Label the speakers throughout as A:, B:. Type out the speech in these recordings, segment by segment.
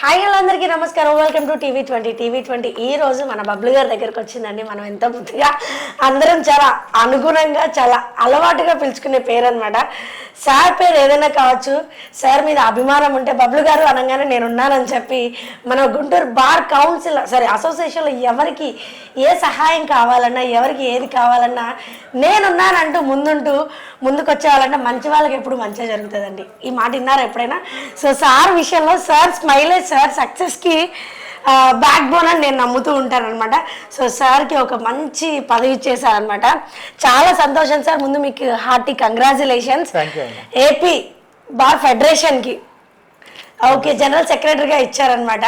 A: Hi hello అందరికీ నమస్కారం. Welcome to టీవీ20 ఈ రోజు మన బబ్లు గారి దగ్గరకు వచ్చిందండి. మనం ఎంత ముద్దుగా అందరం చాలా అనుగుణంగా చాలా అలవాటుగా పిలుచుకునే పేరు అనమాట. సార్ పేరు ఏదైనా కావచ్చు, సార్ మీద అభిమానం ఉంటే బబ్లు గారు అనగానే నేను ఉన్నానని చెప్పి మన గుంటూరు బార్ కౌన్సిల్ అసోసియేషన్లో ఎవరికి ఏ సహాయం కావాలన్నా, ఎవరికి ఏది కావాలన్నా నేనున్నానంటూ ముందుకు వచ్చేవాళ్ళంటే మంచి వాళ్ళకి ఎప్పుడు మంచిగా జరుగుతుందండి. ఈ మాట విన్నారా ఎప్పుడైనా? సో సార్ విషయంలో సార్ స్మైలే సార్ సక్సెస్కి బ్యాక్ బోన్ అని నేను నమ్ముతూ ఉంటాను అనమాట. సో సార్కి ఒక మంచి పదవి ఇచ్చేసారనమాట. చాలా సంతోషం సార్. ముందు మీకు హార్టీ కంగ్రాచులేషన్స్. ఏపీ బార్ ఫెడరేషన్కి ఓకే జనరల్ సెక్రటరీగా ఇచ్చారనమాట.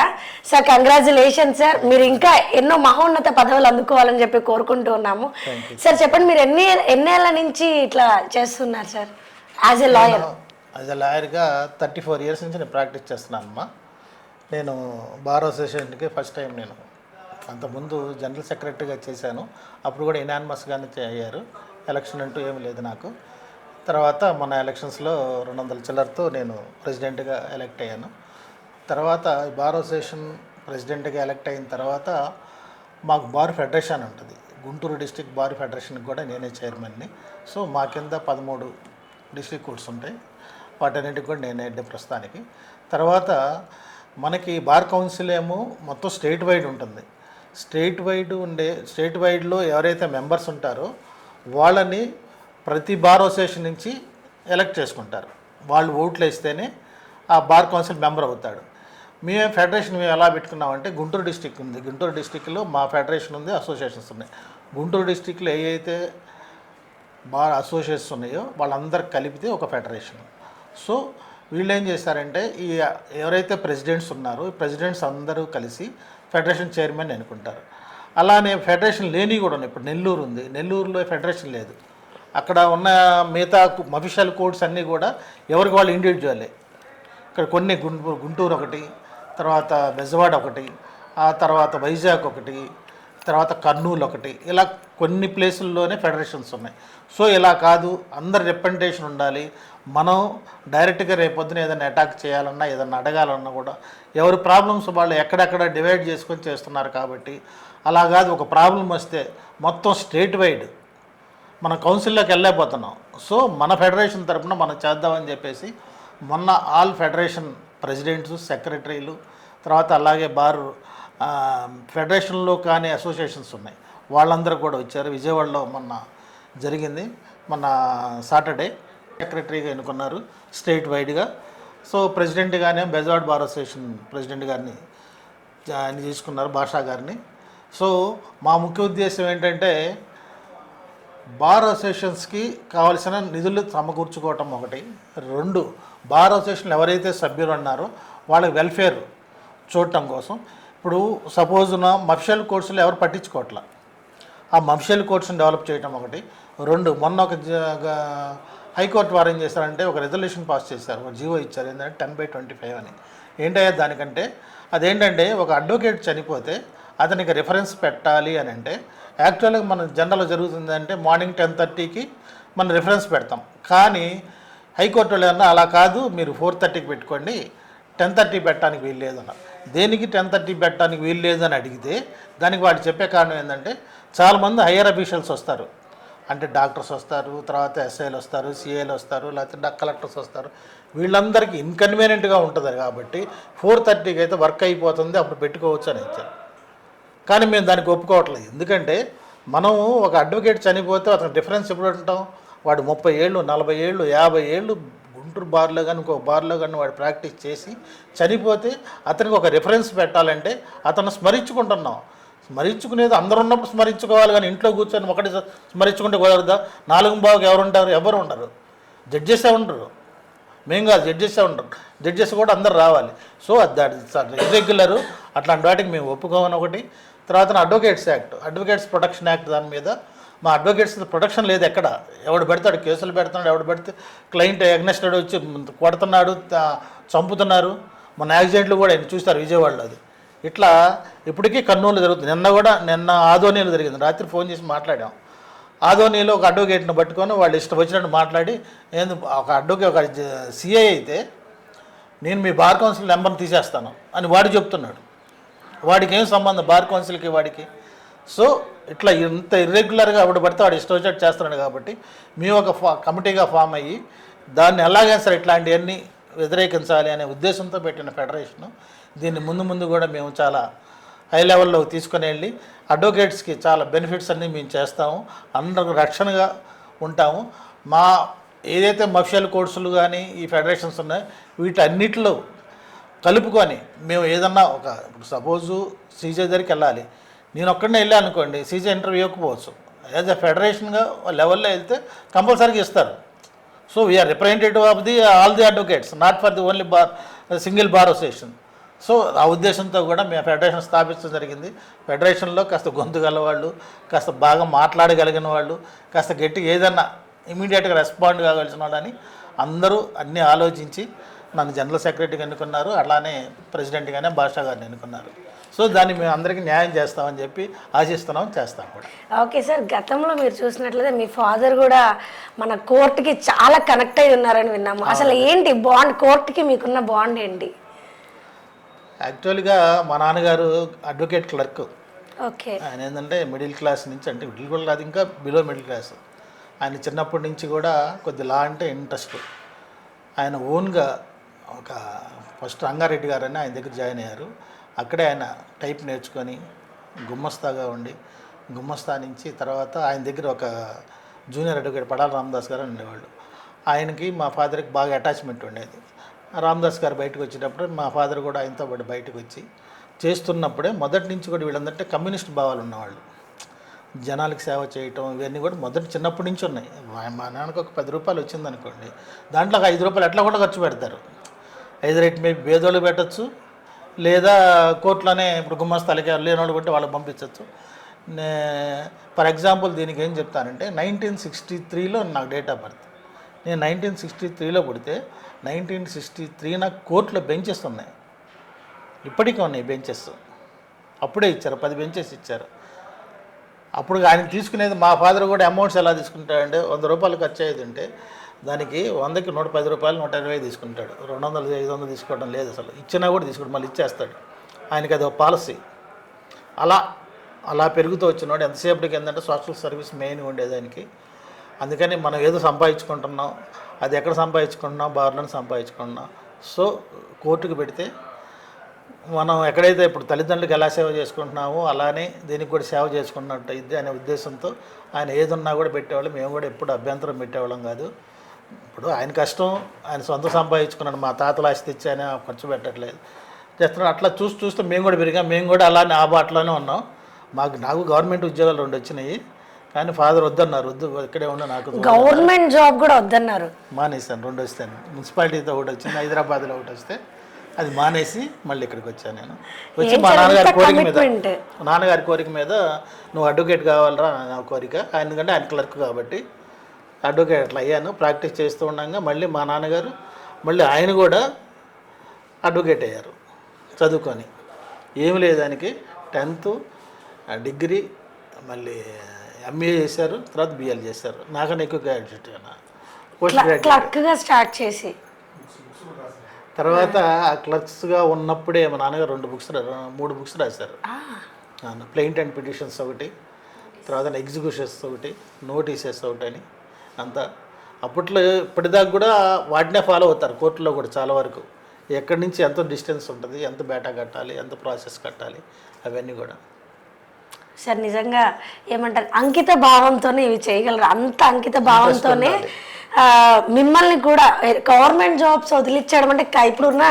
A: Sir congratulation sir. మీరు ఇంకా ఎన్నో మహోన్నత పదవులు అందుకోవాలని చెప్పి కోరుకుంటూ ఉన్నాము. సార్ చెప్పండి, మీరు ఎన్నేళ్ల నుంచి ఇట్లా చేస్తున్నారు sir as a lawyer?
B: As a లాయర్గా 34 ఇయర్స్ నుంచి నేను ప్రాక్టీస్ చేస్తున్నాను అమ్మా. నేను బార్ అసోసియేషన్కి ఫస్ట్ టైం నేను అంతకుముందు జనరల్ సెక్రటరీగా చేశాను. అప్పుడు కూడా ఇనానిమస్గానే అయ్యారు. ఎలక్షన్ అంటూ ఏమి లేదు నాకు. తర్వాత మన ఎలక్షన్స్లో 200 చిల్లరతో నేను ప్రెసిడెంట్గా ఎలక్ట్ అయ్యాను. తర్వాత బార్ అసోసియేషన్ ప్రెసిడెంట్గా ఎలక్ట్ అయిన తర్వాత మాకు బార్ ఫెడరేషన్ ఉంటుంది. గుంటూరు డిస్టిక్ బార్ ఫెడరేషన్కి కూడా నేనే చైర్మన్ని. సో మా కింద 13 డిస్ట్రిక్ట్ కోర్ట్స్ ఉంటాయి. వాటన్నిటికి కూడా నేనే హెడ్ ప్రస్తుతానికి. తర్వాత మనకి బార్ కౌన్సిల్ ఏమో మొత్తం స్టేట్ వైడ్ ఉంటుంది. స్టేట్ వైడ్లో ఎవరైతే మెంబర్స్ ఉంటారో వాళ్ళని ప్రతి బార్ అసోసియేషన్ నుంచి ఎలక్ట్ చేసుకుంటారు. వాళ్ళు ఓట్లు వేస్తేనే ఆ బార్ కౌన్సిల్ మెంబర్ అవుతాడు. మేము ఫెడరేషన్ మేము ఎలా పెట్టుకున్నామంటే గుంటూరు డిస్టిక్ ఉంది. గుంటూరు డిస్టిక్లో మా ఫెడరేషన్ ఉంది, అసోసియేషన్స్ ఉన్నాయి. గుంటూరు డిస్టిక్లో ఏ అయితే బార్ అసోసియేషన్స్ ఉన్నాయో వాళ్ళందరికి కలిపితే ఒక ఫెడరేషన్. సో వీళ్ళు ఏం చేశారంటే ఈ ఎవరైతే ప్రెసిడెంట్స్ ఉన్నారో ఈ ప్రెసిడెంట్స్ అందరూ కలిసి ఫెడరేషన్ చైర్మన్ ఎన్నుకుంటారు. అలానే ఫెడరేషన్ లేని కూడా ఉన్నాయి. ఇప్పుడు నెల్లూరు ఉంది, నెల్లూరులో ఫెడరేషన్ లేదు. అక్కడ ఉన్న మిగతా అఫీషియల్ కోడ్స్ అన్నీ కూడా ఎవరికి వాళ్ళు ఇండివిజువలే. ఇక్కడ కొన్ని గుంటూరు ఒకటి, తర్వాత బెజవాడ ఒకటి, ఆ తర్వాత వైజాగ్ ఒకటి, తర్వాత కర్నూలు ఒకటి, ఇలా కొన్ని ప్లేసుల్లోనే ఫెడరేషన్స్ ఉన్నాయి. సో ఇలా కాదు, అందరు రిప్రజెంటేషన్ ఉండాలి. మనం డైరెక్ట్గా రేపొద్దున ఏదైనా అటాక్ చేయాలన్నా ఏదైనా అడగాలన్నా కూడా ఎవరి ప్రాబ్లమ్స్ వాళ్ళు ఎక్కడెక్కడ డివైడ్ చేసుకొని చేస్తున్నారు. కాబట్టి అలా కాదు, ఒక ప్రాబ్లం వస్తే మొత్తం స్టేట్ వైడ్ మన కౌన్సిల్లోకి వెళ్ళలేకపోతున్నాం. సో మన ఫెడరేషన్ తరఫున మనం చేద్దామని చెప్పేసి మొన్న ఆల్ ఫెడరేషన్ ప్రెసిడెంట్స్, సెక్రటరీలు, తర్వాత అలాగే బార్ ఫెడరేషన్లో కానీ అసోసియేషన్స్ ఉన్నాయి వాళ్ళందరూ కూడా వచ్చారు. విజయవాడలో మొన్న జరిగింది. మొన్న సాటర్డే సెక్రటరీగా ఎన్నుకున్నారు స్టేట్ వైడ్గా. సో ప్రెసిడెంట్గానే బెజవాడ బార్ అసోసియేషన్ ప్రెసిడెంట్ గారిని తీసుకున్నారు, భాషా గారిని. సో మా ముఖ్య ఉద్దేశం ఏంటంటే బార్ అసోసియేషన్స్కి కావాల్సిన నిధులు సమకూర్చుకోవటం ఒకటి. 2, బార్ అసోసియేషన్లు ఎవరైతే సభ్యులు ఉన్నారో వాళ్ళకి వెల్ఫేర్ చూడటం కోసం. ఇప్పుడు సపోజ్ మఫిషియల్ కోర్సులు ఎవరు పట్టించుకోవట్లా, ఆ మఫిషియల్ కోర్సుని డెవలప్ చేయటం ఒకటి. 2, మొన్న ఒక హైకోర్టు వారు ఏం చేశారంటే ఒక రెజల్యూషన్ పాస్ చేశారు, ఒక జీవో ఇచ్చారు. ఏంటంటే 10/25 అని. ఏంటయ్యా దానికంటే అదేంటంటే ఒక అడ్వకేట్ చనిపోతే అతనికి రిఫరెన్స్ పెట్టాలి అని అంటే యాక్చువల్గా మన జనరల్గా జరుగుతుందంటే మార్నింగ్ 10:30కి మనం రిఫరెన్స్ పెడతాం. కానీ హైకోర్టు వాళ్ళు అన్నా అలా కాదు, మీరు 4:30కి పెట్టుకోండి, 10:30 పెట్టడానికి వీలు లేదన్నారు. దేనికి 10:30 పెట్టడానికి వీలు లేదని అడిగితే దానికి వాడు చెప్పే కారణం ఏంటంటే చాలామంది హయ్యర్ అఫీషియల్స్ వస్తారు, అంటే డాక్టర్స్ వస్తారు, తర్వాత ఎస్ఐలు వస్తారు, సిఐలు వస్తారు, లేకపోతే కలెక్టర్స్ వస్తారు. వీళ్ళందరికీ ఇన్కన్వీనియంట్గా ఉంటుంది కాబట్టి 4:30కి అయితే వర్క్ అయిపోతుంది, అప్పుడు పెట్టుకోవచ్చు అని ఇచ్చారు. కానీ మేము దానికి ఒప్పుకోవట్లేదు. ఎందుకంటే మనము ఒక అడ్వకేట్ చనిపోతే అతను డిఫరెన్స్ ఎప్పుడు ఉంటాం, వాడు 30 ఏళ్ళు, 40 ఏళ్ళు, 50 ఏళ్ళు గుంటూరు బార్లో కానీ ఇంకొక బార్లో కానీ వాడు ప్రాక్టీస్ చేసి చనిపోతే అతనికి ఒక రిఫరెన్స్ పెట్టాలంటే అతను స్మరించుకుంటున్నాం. స్మరించుకునేది అందరు ఉన్నప్పుడు స్మరించుకోవాలి, కానీ ఇంట్లో కూర్చొని ఒకటి స్మరించుకుంటే కుదరదా? 4 ఎవరు ఉంటారు? ఎవరు ఉండరు, జడ్జెసే ఉండరు. మేము కాదు, జడ్జెసే ఉండరు. జడ్జెస్ కూడా అందరు రావాలి. సో అది ఇర్రెగ్యులరు, అట్లాంటి వాటికి మేము ఒప్పుకోమని ఒకటి. తర్వాత అడ్వకేట్స్ ప్రొటెక్షన్ యాక్ట్ దాని మీద మా అడ్వకేట్స్ ప్రొటెక్షన్ లేదు ఎక్కడ. ఎవడు పెడతాడు కేసులు పెడుతున్నాడు, ఎవడు పెడితే క్లయింట్ అగ్నెస్టెడ్ వచ్చి కొడుతున్నాడు, చంపుతున్నారు. మన యాక్సిడెంట్లు కూడా చూస్తారు విజయవాడలో. అది ఇట్లా ఇప్పటికీ కర్నూలు జరుగుతుంది. నిన్న ఆదోనిలో జరిగింది. రాత్రి ఫోన్ చేసి మాట్లాడాం. ఆదోనిలో ఒక అడ్వకేట్ని పట్టుకొని వాళ్ళు ఇష్టం వచ్చినట్టు మాట్లాడి, ఒక సిఐ అయితే నేను మీ బార్ కౌన్సిల్ నెంబర్ని తీసేస్తాను అని వాడు చెప్తున్నాడు. వాడికి ఏం సంబంధం బార్ కౌన్సిల్కి వాడికి? సో ఇట్లా ఇంత ఇర్రెగ్యులర్గా ఆవిడ పడితే వాడు ఇష్టం వచ్చేట్టు చేస్తున్నాడు. కాబట్టి మేము ఒక కమిటీగా ఫామ్ అయ్యి దాన్ని ఎలాగైనా సరే ఇట్లాంటివన్నీ వ్యతిరేకించాలి అనే ఉద్దేశంతో పెట్టిన ఫెడరేషను. దీన్ని ముందు కూడా మేము చాలా హై లెవెల్లో తీసుకుని వెళ్ళి అడ్వకేట్స్కి చాలా బెనిఫిట్స్ అన్నీ మేము చేస్తాము, అందరికి రక్షణగా ఉంటాము. మా ఏదైతే మఫిషియల్ కోర్సులు కానీ ఈ ఫెడరేషన్స్ ఉన్నాయో వీటన్నిటిలో కలుపుకొని మేము ఏదన్నా ఇప్పుడు సపోజు సీజే దగ్గరికి వెళ్ళాలి, నేను ఒక్కడనే వెళ్ళాను అనుకోండి, సీజే ఇంటర్వ్యూ ఇవ్వకపోవచ్చు. యాజ్ ఎ ఫెడరేషన్గా లెవెల్లో వెళ్తే కంపల్సరీగా ఇస్తారు. So we are representative of the all the advocates, not for the only single bar association. So ఆ ఉద్దేశంతో కూడా మేము ఫెడరేషన్ స్థాపించడం జరిగింది. ఫెడరేషన్లో కాస్త గొంతు గలవాళ్ళు, కాస్త బాగా మాట్లాడగలిగిన వాళ్ళు, కాస్త గట్టిగా ఏదన్నా ఇమీడియట్గా రెస్పాండ్ కావాల్సిన వాళ్ళని అందరూ అన్నీ ఆలోచించి నన్ను జనరల్ సెక్రటరీగా ఎన్నుకున్నారు. అలానే ప్రెసిడెంట్గానే భాషా గారిని ఎన్నుకున్నారు. సో దాన్ని మేము అందరికీ న్యాయం చేస్తామని చెప్పి ఆశిస్తున్నాం, చేస్తాం కూడా.
A: ఓకే సార్, గతంలో మీరు చూసినట్లయితే మీ ఫాదర్ కూడా మన కోర్టుకి చాలా కనెక్ట్ అయి ఉన్నారని విన్నాము. అసలు ఏంటి బాండ్, కోర్టుకి మీకున్న బాండ్ ఏంటి?
B: యాక్చువల్గా మా నాన్నగారు అడ్వకేట్ క్లర్క్.
A: ఓకే.
B: ఆయన ఏంటంటే మిడిల్ క్లాస్ నుంచి, అంటే మిడిల్ కూడా కాదు, ఇంకా బిలో మిడిల్ క్లాస్. ఆయన చిన్నప్పటి నుంచి కూడా కొద్ది లా అంటే ఇంట్రెస్ట్. ఆయన ఓన్గా ఫస్ట్ రంగారెడ్డి గారు అని ఆయన దగ్గర జాయిన్ అయ్యారు. అక్కడే ఆయన టైప్ నేర్చుకొని గుమ్మస్తాగా ఉండి, గుమ్మస్తా నుంచి తర్వాత ఆయన దగ్గర ఒక జూనియర్ అడ్వకేట్ పడాల రామదాస్ గారు ఉండేవాళ్ళు. ఆయనకి మా ఫాదర్కి బాగా అటాచ్మెంట్ ఉండేది. రామదాస్ గారు బయటకు వచ్చేటప్పుడు మా ఫాదర్ కూడా ఆయనతో పాటు బయటకు వచ్చి చేస్తున్నప్పుడే మొదటి నుంచి కూడా వీళ్ళందరికీ కమ్యూనిస్ట్ భావాలు ఉన్నవాళ్ళు. జనాలకు సేవ చేయటం ఇవన్నీ కూడా చిన్నప్పటి నుంచి ఉన్నాయి. మా నాన్నకు ఒక 10 రూపాయలు వచ్చిందనుకోండి, దాంట్లో ఒక 5 రూపాయలు ఎట్లా కూడా ఖర్చు పెడతారు. 5 రేట్ మేబీ బేదోళ్ళు పెట్టచ్చు, లేదా కోర్టులోనే ఇప్పుడు గుమ్మస్తాలకి లేనోళ్ళు కొట్టి వాళ్ళకి పంపించవచ్చు. ఫర్ ఎగ్జాంపుల్ దీనికి ఏం చెప్తానంటే 1963లో నాకు డేట్ ఆఫ్ బర్త్. నేను 1963లో పుడితే 1963 నాకు కోర్టులో బెంచెస్ ఉన్నాయి, ఇప్పటికీ ఉన్నాయి బెంచెస్. అప్పుడే ఇచ్చారు, 10 బెంచెస్ ఇచ్చారు. అప్పుడు ఆయన తీసుకునేది మా ఫాదర్ కూడా అమౌంట్స్ ఎలా తీసుకుంటాడంటే 100 రూపాయలు ఖర్చు అయ్యేది ఉంటే దానికి 100కి 110 రూపాయలు 120 తీసుకుంటాడు. 200 500 తీసుకోవడం లేదు అసలు. ఇచ్చినా కూడా తీసుకుంటాడు, మళ్ళీ ఇచ్చేస్తాడు. ఆయనకి అది ఒక పాలసీ. అలా పెరుగుతూ వచ్చినాడు. ఎంతసేపటికి ఏంటంటే సోషల్ సర్వీస్ మెయిన్గా ఉండేది ఆయనకి. అందుకని మనం ఏదో సంపాదించుకుంటున్నాం, అది ఎక్కడ సంపాదించుకుంటున్నాం, బార్లను సంపాదించుకుంటున్నాం. సో కోర్టుకు పెడితే మనం ఎక్కడైతే ఇప్పుడు తల్లిదండ్రులకు ఎలా సేవ చేసుకుంటున్నామో అలానే దీనికి కూడా సేవ చేసుకున్నట్టు ఇది అనే ఉద్దేశంతో ఆయన ఏదున్నా కూడా పెట్టేవాళ్ళు. మేము కూడా ఎప్పుడు అభ్యంతరం పెట్టేవాళ్ళం కాదు. ఇప్పుడు ఆయన కష్టం, ఆయన సొంత సంపాదించుకున్నాడు. మా తాతలు ఆస్తి తెచ్చి ఆయన ఖర్చు పెట్టట్లేదు చేస్తున్నాడు. అట్లా చూస్తూ మేము కూడా పెరిగాం. మేము కూడా అలానే ఆ బాటలోనే ఉన్నాం. నాకు గవర్నమెంట్ ఉద్యోగాలు 2 వచ్చినాయి, కానీ ఫాదర్ వద్దన్నారు. వద్దు, ఇక్కడే ఉన్నా, నాకు
A: గవర్నమెంట్ జాబ్ కూడా వద్దన్నారు.
B: మానేసాను. 2 వస్తాను. మున్సిపాలిటీతో ఒకటి వచ్చింది, హైదరాబాద్లో ఒకటి వస్తే అది మానేసి మళ్ళీ ఇక్కడికి వచ్చాను. నేను వచ్చి మా నాన్నగారి కోరిక మీద నువ్వు అడ్వకేట్ కావాలరా నా కోరిక. ఎందుకంటే ఆయన క్లర్క్ కాబట్టి అడ్వకేట్ అట్లా అయ్యాను. ప్రాక్టీస్ చేస్తూ ఉండగా మళ్ళీ మా నాన్నగారు ఆయన కూడా అడ్వకేట్ అయ్యారు చదువుకొని. ఏమి లేదు దానికి 10th డిగ్రీ, మళ్ళీ ఎంఏ చేశారు, తర్వాత బిఎల్ చేశారు. నాకన్నా ఎక్కువ గ్రాడ్యుయేట్
A: క్లర్క్గా స్టార్ట్ చేసి
B: తర్వాత క్లర్క్స్గా ఉన్నప్పుడే మా నాన్నగారు 3 బుక్స్ రాశారు. ప్లెయింట్ అండ్ పిటిషన్స్ ఒకటి, తర్వాత ఎగ్జిక్యూషన్స్ ఒకటి, నోటీసెస్ ఒకటి అని. అంతా అప్పట్లో ఇప్పటిదాకా కూడా వాటినే ఫాలో అవుతారు కోర్టులో కూడా చాలా వరకు. ఎక్కడి నుంచి ఎంత డిస్టెన్స్ ఉంటుంది, ఎంత బేటా కట్టాలి, ఎంత ప్రాసెస్ కట్టాలి, అవన్నీ కూడా.
A: సార్ నిజంగా ఏమంటారు, అంకిత భావంతోనే ఇవి చేయగలరు. అంత అంకిత భావంతోనే మిమ్మల్ని కూడా గవర్నమెంట్ జాబ్స్ వదిలించడం అంటే ఇప్పుడున్న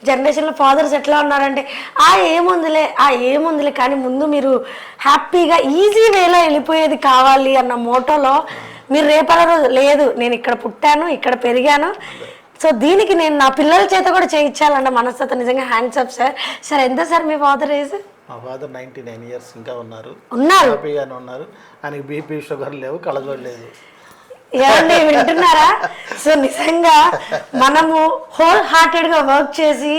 A: జనరేషన్లో ఫాదర్స్ ఎట్లా ఉన్నారంటే ఏముందిలే కానీ ముందు మీరు హ్యాపీగా ఈజీ వేలో వెళ్ళిపోయేది కావాలి అన్న మోటోలో మీరు రేపటి రోజు లేదు, నేను ఇక్కడ పుట్టాను, ఇక్కడ పెరిగాను, సో దీనికి నేను నా పిల్లల చేత కూడా చేయించాలన్న మనస్తత్వం నిజంగా హ్యాండ్స్ అప్ సార్. సార్ ఎంత సార్ మీ ఫాదర్ ఏజ్?
B: మా ఫాదర్ 99 ఇయర్స్ ఇంకా ఉన్నారు, హ్యాపీగానే ఉన్నారు. ఆయనకి బీపీ షుగర్ లేవు, కళ్ళజోడు లేదు.
A: ఏమండి వింటున్నారా? సో నిజంగా మనము హోల్ హార్టెడ్గా వర్క్ చేసి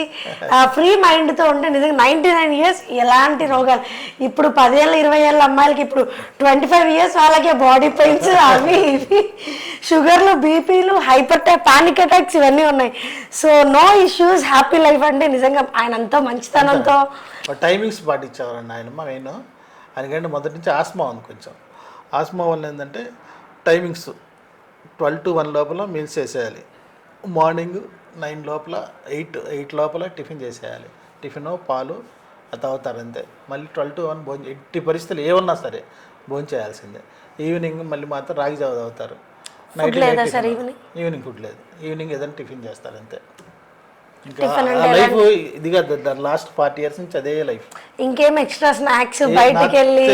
A: ఫ్రీ మైండ్తో ఉంటే నిజంగా 99 ఇయర్స్ ఎలాంటి రోగాలు, ఇప్పుడు 10 ఏళ్ళ 20 ఏళ్ళ అమ్మాయిలకి ఇప్పుడు 25 ఇయర్స్ వాళ్ళకే బాడీ పెయిన్స్ అవి ఇవి షుగర్లు, బీపీలు, పానిక్ అటాక్స్ ఇవన్నీ ఉన్నాయి. So no issues, happy life అంటే నిజంగా ఆయన అంతా మంచితనంతో
B: టైమింగ్స్ పాటించేవారండి ఆయన మెయిన్. ఆయనకంటే మొదటి నుంచి ఆస్మా ఉంది కొంచెం. ఆస్మా వల్ల ఏంటంటే టైమింగ్స్ 12 to 1 లోపల మీల్స్ చేసేయాలి. మార్నింగ్ 9 లోపల 8 లోపల టిఫిన్ చేసేయాలి. టిఫిన్ పాలు తాగుతారు అంతే. మళ్ళీ 12 to 1 భోజనం, ఎట్టి పరిస్థితులు ఏమన్నా సరే భోజనం చేయాల్సిందే. ఈవినింగ్ మళ్ళీ మాత్రం రాగి జావ తాగుతారు. ఈవినింగ్ ఫుడ్ లేదు. ఈవినింగ్ ఏదైనా టిఫిన్ చేస్తారు అంతే. ఇంకా లైఫ్ ఇదిగా లాస్ట్ 40 years నుంచి అదే లైఫ్.
A: ఇంకేం ఎక్స్ట్రా స్నాక్స్ బయటికి వెళ్ళి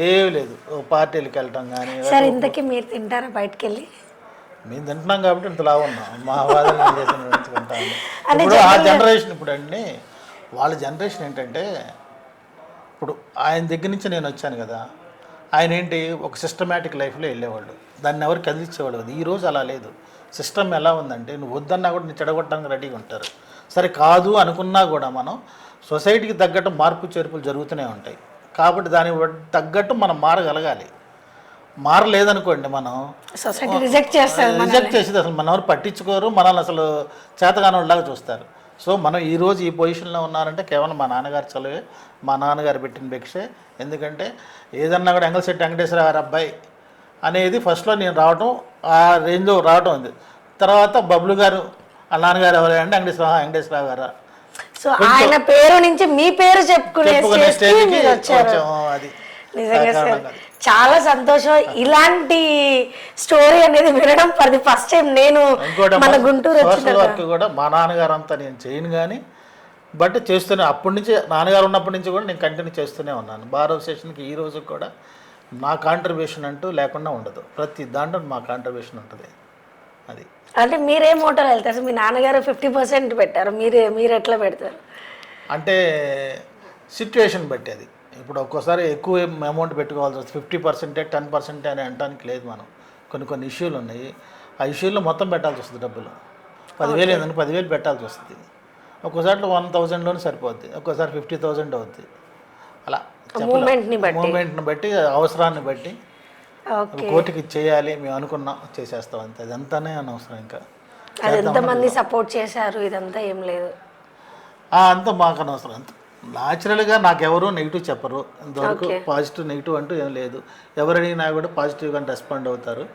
B: ఏం లేదు. పార్టీలకు వెళ్ళటం కానీ.
A: సార్ ఇంతకీ మీరు తింటారా బయటకు వెళ్ళి?
B: మేము తింటున్నాం కాబట్టి ఇంత లావు ఉన్నాం. మా వాదన చేసినట్టు ఇప్పుడు ఆ జనరేషన్ ఇప్పుడు అండి, వాళ్ళ జనరేషన్ ఏంటంటే ఇప్పుడు ఆయన దగ్గర నుంచి నేను వచ్చాను కదా, ఆయన ఏంటి ఒక సిస్టమేటిక్ లైఫ్లో వెళ్ళేవాళ్ళు, దాన్ని ఎవరు కదిలించేవాళ్ళు కదా. ఈరోజు అలా లేదు. సిస్టమ్ ఎలా ఉందంటే నువ్వు వద్దన్నా కూడా నేను చెడగొట్టడానికి రెడీగా ఉంటారు. సరే కాదు అనుకున్నా కూడా మనం సొసైటీకి తగ్గట్టు మార్పు చేర్పులు జరుగుతూనే ఉంటాయి. కాబట్టి దానికి తగ్గట్టు మనం మారగలగాలి. మారలేదనుకోండి మనం
A: సొసైటీ రిజెక్ట్
B: చేసేది అసలు మన ఎవరు పట్టించుకోరు, మనల్ని అసలు చేతగానోళ్ళలాగా చూస్తారు. సో మనం ఈరోజు ఈ పొజిషన్లో ఉన్నారంటే కేవలం మా నాన్నగారి చదివే, మా నాన్నగారు పెట్టిన భిక్షే. ఎందుకంటే ఏదన్నా కూడా ఎంగళశెట్టి వెంకటేశ్వర గారు అబ్బాయి అనేది ఫస్ట్లో నేను రావటం, ఆ రేంజ్లో రావటం ఉంది. తర్వాత బబ్లు గారు ఆ నాన్నగారు ఎవరు అంటే వెంకటేశ్వరరావు గారు.
A: సో ఆయన పేరు నుంచి మీ పేరు చెప్పుకునే
B: స్టేజ్కి వచ్చాం. అది
A: నిజంగా చాలా సంతోషం. ఇలాంటి స్టోరీ అనేది వినడం అది ఫస్ట్ టైం. నేను మన గుంటూరు
B: సోషల్ వర్క్ కూడా మా నాన్నగారు అంతా నేను చేయను కానీ బట్ చేస్తూనే, అప్పటి నుంచి నాన్నగారు ఉన్నప్పటి నుంచి కూడా నేను కంటిన్యూ చేస్తూనే ఉన్నాను. బార్ అసోసియేషన్కి ఈ రోజు కూడా నా కాంట్రిబ్యూషన్ అంటూ లేకుండా ఉండదు. ప్రతి దాంట్లో మా కాంట్రిబ్యూషన్ ఉంటుంది. అది
A: అంటే మీరే మోటార్ వెళ్తారు? మీ నాన్నగారు 50% పెట్టారు, మీరు ఎట్లా పెడతారు?
B: అంటే సిచ్యువేషన్ బట్టి అది. ఇప్పుడు ఒక్కోసారి ఎక్కువ అమౌంట్ పెట్టుకోవాల్సి వస్తుంది. 50%, 10% అని అనడానికి లేదు. మనం కొన్ని ఇష్యూలు ఉన్నాయి. ఆ ఇష్యూల్లో మొత్తం పెట్టాల్సి వస్తుంది. డబ్బులు 10,000 ఏంటంటే 10,000 పెట్టాల్సి వస్తుంది. ఒక్కోసారి 1,000లోనే సరిపోద్ది, ఒక్కోసారి 50,000 అవుద్ది. అలా మూమెంట్ని బట్టి అవసరాన్ని బట్టి కోర్టుకి చేయాలి మేము అనుకున్నాం, చేసేస్తాం అంతే. అదంతానే అనవసరం. ఇంకా
A: ఎంతమంది సపోర్ట్ చేశారు ఇదంతా ఏం లేదు,
B: అంతా మాకు అనవసరం. అంత న్యాచురల్గా నాకెవరు నెగిటివ్ చెప్పరు. ఇంతవరకు పాజిటివ్ నెగిటివ్ అంటూ ఏం లేదు. ఎవరు అడిగినా కూడా పాజిటివ్గా రెస్పాండ్ అవుతారు,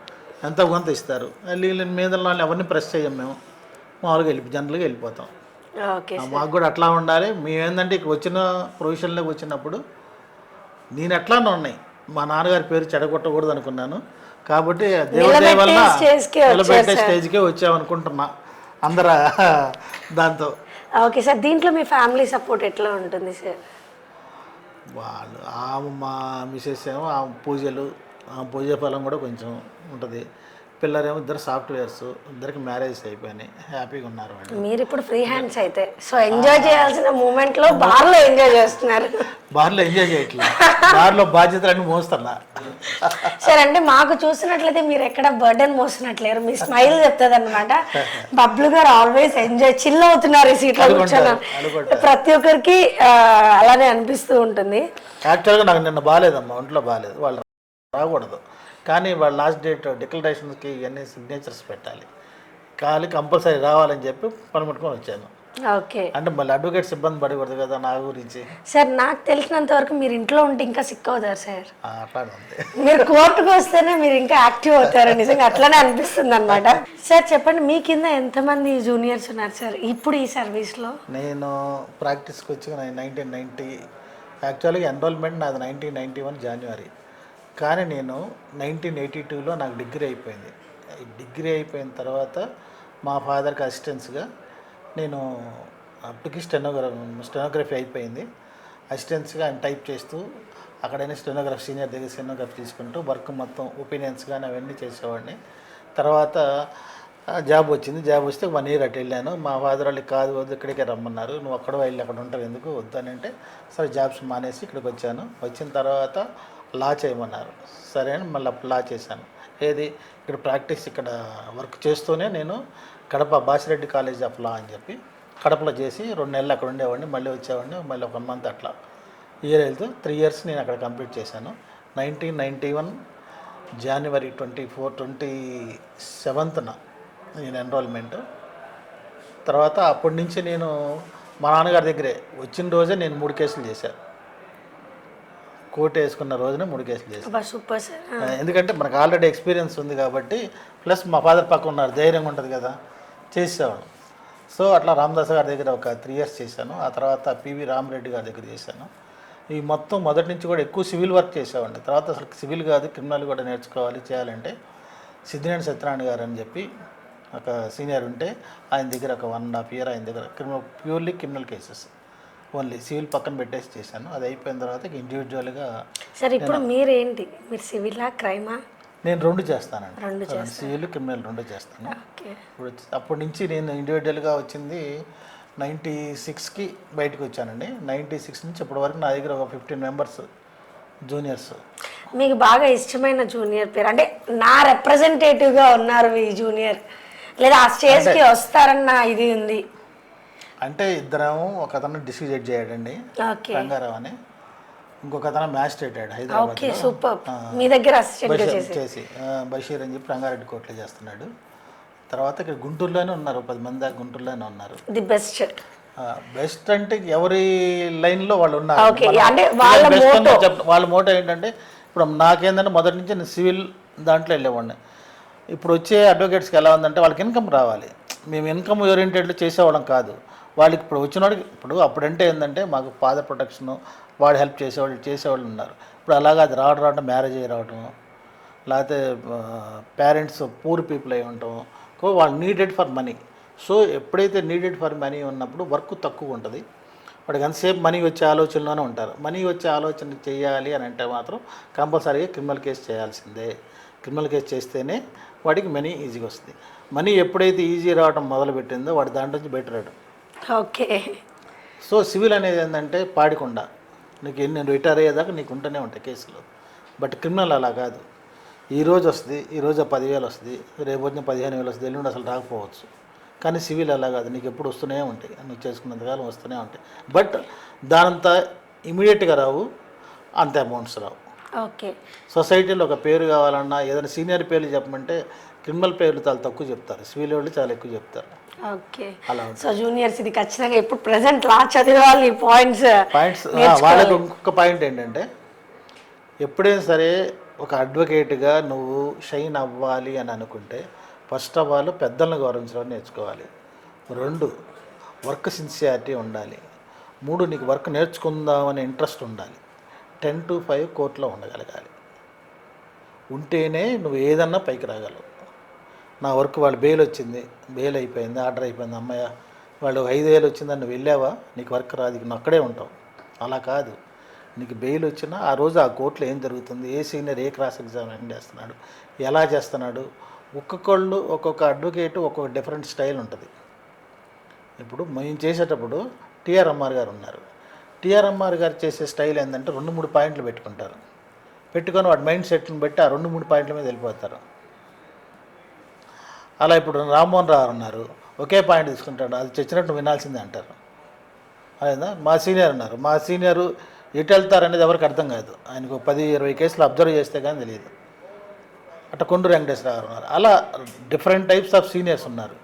B: ఎంతో కొంత ఇస్తారు. వీళ్ళని మీద వాళ్ళు ఎవరిని ప్రెస్ చేయం. మేము మామూలుగా జనరల్గా వెళ్ళిపోతాం. మాకు కూడా అట్లా ఉండాలి. మేమేంటంటే ఇక్కడ వచ్చిన ప్రొఫెషన్లోకి వచ్చినప్పుడు నేను ఎట్లానే ఉన్నాయి. మా నాన్నగారి పేరు చెడగొట్టకూడదు అనుకున్నాను. కాబట్టి దేవుడి వల్ల నిలబెట్టే స్టేజ్కే వచ్చామనుకుంటున్నా అందరూ దాంతో.
A: ఓకే సార్, దీంట్లో మీ ఫ్యామిలీ సపోర్ట్ ఎట్లా ఉంటుంది సార్?
B: వాళ్ళు మా మిసెస్ ఏమో పూజలు, పూజ ఫలం కూడా కొంచెం ఉంటుంది. పిల్లలేమో ఇద్దరు సాఫ్ట్వేర్స్, ఇద్దరికి మ్యారేజ్ అయిపోయినాయి, హ్యాపీగా ఉన్నారు.
A: మీరు ఇప్పుడు ఫ్రీ హ్యాండ్స్ అయితే సో ఎంజాయ్ చేయాల్సిన మూమెంట్లో బార్లో ఎంజాయ్ చేస్తున్నారు.
B: బార్లో ఎంజాయ్ చేయట్లేదు, బార్లో బాధ్యతలన్నీ మోస్తున్నా.
A: సార్ అంటే మాకు చూసినట్లయితే మీరు ఎక్కడ బర్డెన్ మోస్తున్నట్లేరు, మీ స్మైల్ చెప్తుంది అనమాట. బబ్లు గారు ఆల్వేస్ ఎంజాయ్, చిల్ అవుతున్నారు ఈ సీట్లో కూర్చున్నారు. ప్రతి ఒక్కరికి అలానే అనిపిస్తూ ఉంటుంది.
B: యాక్చువల్గా నాకు నిన్న బాగాలేదమ్మా, ఒంట్లో బాగాలేదు, వాళ్ళు రాకూడదు. కానీ వాళ్ళ లాస్ట్ డేట్ డిక్లరేషన్కి ఇవన్నీ సిగ్నేచర్స్ పెట్టాలి, కంపల్సరీ రావాలని చెప్పి పనిపెట్టుకొని వచ్చాను.
A: ఓకే,
B: అంటే మళ్ళీ అడ్వకేట్స్ ఇబ్బంది పడకూడదు కదా నా గురించి.
A: సార్ నాకు తెలిసినంత వరకు మీరు ఇంట్లో ఉంటే ఇంకా సిక్ అవుతారు సార్.
B: అట్లానే ఉంది.
A: మీరు కోర్టుకు వస్తేనే మీరు ఇంకా యాక్టివ్ అవుతారు. నిజంగా అట్లానే అనిపిస్తుంది అనమాట. సార్ చెప్పండి, మీ కింద ఎంతమంది జూనియర్స్ ఉన్నారు సార్ ఇప్పుడు ఈ సర్వీస్లో?
B: నేను ప్రాక్టీస్కి వచ్చి 1990, యాక్చువల్గా ఎన్రోల్మెంట్ నాది 1991 జనవరి. కానీ నేను 1982లో నాకు డిగ్రీ అయిపోయింది. డిగ్రీ అయిపోయిన తర్వాత మా ఫాదర్కి అసిస్టెంట్స్గా నేను అప్పటికి స్టెనోగ్రఫీ అయిపోయింది. అసిస్టెంట్స్గా ఆయన టైప్ చేస్తూ అక్కడైనా స్టెనోగ్రఫీ, సీనియర్ దగ్గర స్టెనోగ్రఫీ తీసుకుంటూ వర్క్ మొత్తం ఒపీనియన్స్ కానీ అవన్నీ చేసేవాడిని. తర్వాత జాబ్ వచ్చింది. జాబ్ వస్తే 1 year అటు వెళ్ళాను. మా ఫాదర్ వాళ్ళకి కాదు, వద్దు ఇక్కడికే రమ్మన్నారు, నువ్వు అక్కడ వెళ్ళి అక్కడ ఉంటావు ఎందుకు వద్దని అంటే సరే జాబ్స్ మానేసి ఇక్కడికి వచ్చాను. వచ్చిన తర్వాత లా చేయమన్నారు, సరే అని మళ్ళీ లా చేశాను. ఏది ఇక్కడ ప్రాక్టీస్ ఇక్కడ వర్క్ చేస్తూనే నేను Kadapa Basireddy college of law అని చెప్పి కడపలో చేసి 2 నెలలు అక్కడ ఉండేవాడిని, మళ్ళీ వచ్చేవాడిని, మళ్ళీ 1 month అట్లా ఇయర్ వెళ్తూ 3 years నేను అక్కడ కంప్లీట్ చేశాను. 1991 జనవరి 27న నేను ఎన్రోల్మెంట్. తర్వాత అప్పటి నుంచి నేను మా నాన్నగారి దగ్గరే వచ్చిన రోజే నేను 3 కేసులు చేశాను. కోర్టు వేసుకున్న రోజున 3 కేసులు చేశాను.
A: Super sir.
B: ఎందుకంటే మనకు ఆల్రెడీ ఎక్స్పీరియన్స్ ఉంది కాబట్టి, ప్లస్ మా ఫాదర్ పక్క ఉన్నారు, ధైర్యంగా ఉంటుంది కదా, చేసేవాడు. సో అట్లా రామదాస్ గారి దగ్గర ఒక 3 years చేశాను. ఆ తర్వాత పివి రామరెడ్డి గారి దగ్గర చేశాను. ఈ మొత్తం మొదటి నుంచి కూడా ఎక్కువ సివిల్ వర్క్ చేసేవాడిని. తర్వాత అసలు సివిల్ కాదు, క్రిమినల్ కూడా నేర్చుకోవాలి చేయాలంటే సిద్ధినేని సత్యనారాయణ గారు అని చెప్పి ఒక సీనియర్ ఉంటే ఆయన దగ్గర ఒక 1.5 year ఆయన దగ్గర purely criminal cases only, civil పక్కన పెట్టేసి చేశాను. అది అయిపోయిన తర్వాత ఇండివిజువల్గా.
A: సార్ ఇప్పుడు మీరేంటి, మీరు సివిలా క్రైమా?
B: నేను 2 చేస్తానండి, సివిల్ క్రిమినల్ 2 చేస్తాను. ఇప్పుడు అప్పటి నుంచి నేను ఇండివిజువల్గా వచ్చింది 96కి బయటకు వచ్చానండి. 96 నుంచి ఇప్పటి వరకు నా దగ్గర ఒక 15 members జూనియర్స్.
A: మీకు బాగా ఇష్టమైన జూనియర్ పేరు అంటే నా రిప్రజెంటేటివ్గా ఉన్నారు ఈ జూనియర్, లేదా ఆ స్టేజ్కి వస్తారన్న ఇది ఉంది
B: అంటే ఇద్దరేమో, ఒక అతను డిస్ట్రిక్ట్ జడ్జి అయ్యాడండి రంగారావు అని, ఇంకొక అతను మ్యాజిస్ట్రేట్ అయ్యాడు హైదరాబాద్.
A: సూపర్. మీ దగ్గర
B: చేసి బషీర్ అని చెప్పి రంగారెడ్డి కోర్టులో చేస్తున్నాడు. తర్వాత ఇక్కడ గుంటూరులోనే ఉన్నారు, 10 మంది దాకా గుంటూరులోనే ఉన్నారు.
A: The best.
B: బెస్ట్ అంటే ఎవరి లైన్లో వాళ్ళు ఉన్నారు. వాళ్ళ మోటో ఏంటంటే, ఇప్పుడు నాకేంటంటే మొదటి నుంచి నేను సివిల్ దాంట్లో వెళ్ళేవాడిని. ఇప్పుడు వచ్చే అడ్వకేట్స్కి ఎలా ఉందంటే వాళ్ళకి ఇన్కమ్ రావాలి, మేము ఇన్కమ్ ఓరియంటెడ్లో చేసేవాళ్ళం కాదు. వాళ్ళకి ఇప్పుడు వచ్చిన వాడికి, ఇప్పుడు అప్పుడంటే ఏంటంటే మాకు ఫాదర్ ప్రొటెక్షను, వాడు హెల్ప్ చేసేవాళ్ళు ఉన్నారు. ఇప్పుడు అలాగా అది రావడం మ్యారేజ్ అయ్యి రావటం, లేకపోతే పేరెంట్స్ పూర్ పీపుల్ అయి ఉండటం, వాళ్ళు నీడెడ్ ఫర్ మనీ. సో ఎప్పుడైతే నీడెడ్ ఫర్ మనీ ఉన్నప్పుడు వర్క్ తక్కువ ఉంటుంది, వాడికి ఎంతసేపు మనీ వచ్చే ఆలోచనలోనే ఉంటారు. మనీ వచ్చే ఆలోచన చేయాలి అని అంటే మాత్రం కంపల్సరీగా క్రిమినల్ కేసు చేయాల్సిందే. క్రిమినల్ కేసు చేస్తేనే వాడికి మనీ ఈజీగా వస్తుంది. మనీ ఎప్పుడైతే ఈజీ రావడం మొదలుపెట్టిందో వాడు దాంట్లో నుంచి బయట రాడు.
A: ఓకే.
B: సో సివిల్ అనేది ఏంటంటే పాడికుండా నీకు నేను రిటైర్ అయ్యేదాకా నీకు ఉంటూనే ఉంటాయి కేసులు. బట్ క్రిమినల్ అలా కాదు, ఈరోజు వస్తుంది, ఈరోజు 10,000 వస్తుంది, రేపు వచ్చిన 15,000 వస్తుంది, ఎల్లుండి అసలు రాకపోవచ్చు. కానీ సివిల్ అలా కాదు, నీకు ఎప్పుడు వస్తూనే ఉంటాయి, నువ్వు చేసుకున్నంతకాలం వస్తూనే ఉంటాయి. బట్ దానంతా ఇమీడియట్గా రావు, అంత అమౌంట్స్ రావు.
A: ఓకే.
B: సొసైటీలో ఒక పేరు కావాలన్నా ఏదైనా సీనియర్ పేర్లు చెప్పమంటే క్రిమినల్ పేర్లు చాలా తక్కువ చెప్తారు, సివిల్ వాళ్ళు చాలా ఎక్కువ చెప్తారు.
A: ఓకే. సో జూనియర్స్ ఇది ఖచ్చితంగా ఇప్పుడు ప్రెసెంట్ లా చదివాలి. పాయింట్స్
B: వాళ్ళకి ఇంకొక పాయింట్ ఏంటంటే, ఎప్పుడైనా సరే ఒక అడ్వకేట్గా నువ్వు షైన్ అవ్వాలి అని అనుకుంటే ఫస్ట్ ఆఫ్ ఆల్ పెద్దలను గౌరవించడం నేర్చుకోవాలి. 2 వర్క్ సిన్సియారిటీ ఉండాలి. 3 నీకు వర్క్ నేర్చుకుందామనే ఇంట్రెస్ట్ ఉండాలి. 10 to 5 కోర్టులో ఉండగలగాలి. ఉంటేనే నువ్వు ఏదన్నా పైకి రాగలవు. నా వర్క్ వాళ్ళు బెయిల్ వచ్చింది, బెయిల్ అయిపోయింది, ఆర్డర్ అయిపోయింది, అమ్మయ్య వాళ్ళు 5,000 వచ్చిందని నువ్వు వెళ్ళావా, నీకు వర్క్ రాదు, నువ్వు అక్కడే ఉంటావు. అలా కాదు, నీకు బెయిల్ వచ్చినా ఆ రోజు ఆ కోర్టులో ఏం జరుగుతుంది, a senior A cross examination చేస్తున్నాడు, ఎలా చేస్తున్నాడు, ఒక్కొక్క అడ్వకేటు ఒక్కొక్క డిఫరెంట్ స్టైల్ ఉంటుంది. ఇప్పుడు మేము చేసేటప్పుడు టీఆర్ఎంఆర్ గారు ఉన్నారు. టీఆర్ఎంఆర్ గారు చేసే స్టైల్ ఏంటంటే 2-3 పాయింట్లు పెట్టుకుంటారు, పెట్టుకొని వాడి మైండ్ సెట్ని బట్టి ఆ 2-3 పాయింట్ల మీద వెళ్ళిపోతారు. అలా ఇప్పుడు రామ్మోహన్ రావు ఉన్నారు, ఒకే పాయింట్ తీసుకుంటాడు, అది చచ్చినట్టు వినాల్సిందే అంటారు. అదేనా మా సీనియర్ ఉన్నారు, మా సీనియరు ఎటు వెళ్తారనేది ఎవరికి అర్థం కాదు, ఆయనకు 10-20 కేసులు అబ్జర్వ్ చేస్తే కానీ తెలియదు. అట్లా కొండూరు వెంకటేశ్వర గారు ఉన్నారు. అలా డిఫరెంట్ టైప్స్ ఆఫ్ సీనియర్స్ ఉన్నారు.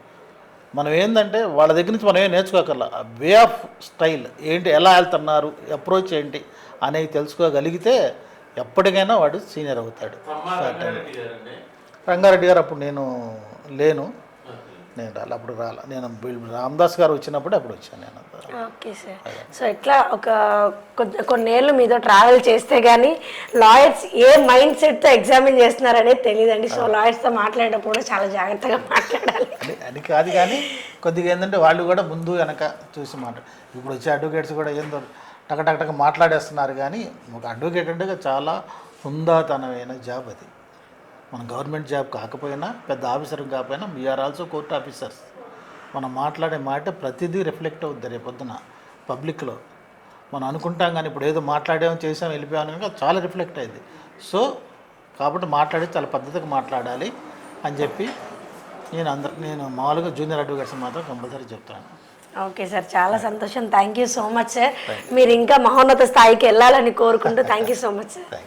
B: మనం ఏంటంటే వాళ్ళ దగ్గర నుంచి మనం ఏం నేర్చుకోగల, వే ఆఫ్ స్టైల్ ఏంటి, ఎలా వెళ్తున్నారు, అప్రోచ్ ఏంటి అనేవి తెలుసుకోగలిగితే ఎప్పటికైనా వాడు సీనియర్ అవుతాడు. రంగారెడ్డి గారు అప్పుడు నేను లేను, నేను అప్పుడు నేను రామదాస్ గారు వచ్చినప్పుడు అప్పుడు వచ్చాను నేను.
A: Okay sir. సో ఇట్లా కొన్నేళ్ళు మీతో ట్రావెల్ చేస్తే కానీ లాయర్స్ ఏ మైండ్ సెట్తో ఎగ్జామిన్ చేస్తున్నారనేది తెలియదండి. సో లాయర్స్తో మాట్లాడేటప్పుడు కూడా చాలా జాగ్రత్తగా మాట్లాడాలి
B: అని కాదు, కానీ కొద్దిగా ఏంటంటే వాళ్ళు కూడా ముందు వెనక చూసి ఇప్పుడు వచ్చే అడ్వకేట్స్ కూడా ఏందో టకటక మాట్లాడేస్తున్నారు. కానీ ఒక అడ్వకేట్ అంటే చాలా హుందాతనమైన జాబ్ అది. మన గవర్నమెంట్ జాబ్ కాకపోయినా, పెద్ద ఆఫీసర్ కాకపోయినా, వీఆర్ ఆల్సో కోర్ట్ ఆఫీసర్స్. మనం మాట్లాడే మాట ప్రతిదీ రిఫ్లెక్ట్ అవుద్ది రేపొద్దున పబ్లిక్లో. మనం అనుకుంటాం కానీ ఇప్పుడు ఏదో మాట్లాడాము చేసాము వెళ్ళిపోయాము కనుక చాలా రిఫ్లెక్ట్ అయింది. సో కాబట్టి మాట్లాడి చాలా పద్ధతిగా మాట్లాడాలి అని చెప్పి నేను మామూలుగా జూనియర్ అడ్వకేట్స్ మాత్రం కంపల్సరీ చెప్తాను.
A: ఓకే సార్, చాలా సంతోషం. Thank you so much sir. మీరు ఇంకా మహోన్నత స్థాయికి వెళ్ళాలని కోరుకుంటూ thank you so much sir.